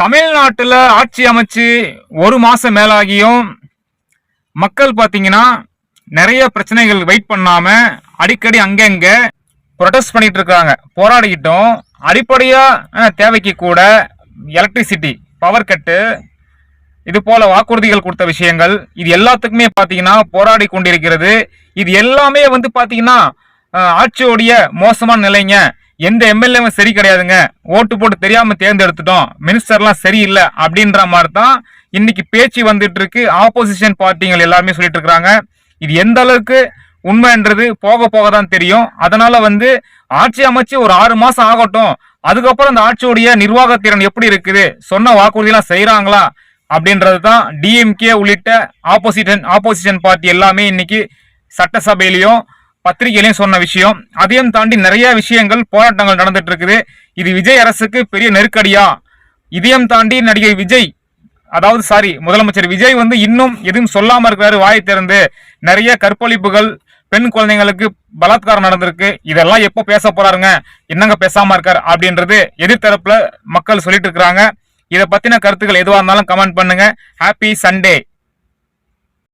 தமிழ்நாட்டில் ஆட்சி அமைச்சு ஒரு மாசம் மேலாகியும் மக்கள் பார்த்தீங்கன்னா நிறைய பிரச்சனைகள் வெயிட் பண்ணாம அடிக்கடி அங்கங்க ப்ரொடெஸ்ட் பண்ணிட்டு இருக்காங்க, போராடிக்கிட்டோம். அடிப்படையா தேவைக்கு கூட எலக்ட்ரிசிட்டி, பவர் கட்டு, இது போல வாக்குறுதிகள் கொடுத்த விஷயங்கள், இது எல்லாத்துக்குமே பார்த்தீங்கன்னா போராடி கொண்டிருக்கிறது. இது எல்லாமே வந்து பார்த்தீங்கன்னா ஆட்சியோடைய மோசமான நிலைங்க. எந்த எம்எல்ஏவும் சரி கிடையாதுங்க, ஓட்டு போட்டு தெரியாம தேர்ந்தெடுத்துட்டோம், மினிஸ்டர்லாம் சரியில்லை அப்படின்ற மாதிரி தான் இன்னைக்கு பேச்சு வந்துட்டு இருக்கு. ஆப்போசிஷன் பார்ட்டிகள் எல்லாருமே சொல்லிட்டு இருக்காங்க. இது எந்த அளவுக்கு உண்மைன்றது போக போக தான் தெரியும். அதனால வந்து ஆட்சி அமைச்சு ஒரு 6 மாசம் ஆகட்டும், அதுக்கப்புறம் அந்த ஆட்சியோடைய நிர்வாகத்திறன் எப்படி இருக்குது, சொன்ன வாக்குறுதியெல்லாம் செய்யறாங்களா அப்படின்றது தான் டிஎம்கே உள்ளிட்ட ஆப்போசிஷன் பார்ட்டி எல்லாமே இன்னைக்கு சட்டசபையிலையும் பத்திரிகையிலையும் சொன்ன விஷயம். அதையும் தாண்டி நிறைய விஷயங்கள், போராட்டங்கள் நடந்துட்டு இருக்குது. இது விஜய் அரசுக்கு பெரிய நெருக்கடியா? இதையும் தாண்டி நடிகை விஜய், அதாவது முதலமைச்சர் விஜய் வந்து இன்னும் எதுவும் சொல்லாம இருக்கிறாரு, வாயை திறந்து. நிறைய கற்பழிப்புகள், பெண் குழந்தைங்களுக்கு பலாத்காரம் நடந்திருக்கு. இதெல்லாம் எப்போ பேச போறாருங்க, என்னங்க பேசாம இருக்காரு அப்படின்றது எதிர்த்தரப்புல மக்கள் சொல்லிட்டு இருக்கிறாங்க. இதை பத்தின கருத்துக்கள் எதுவாக இருந்தாலும் கமெண்ட் பண்ணுங்க. Happy Sunday.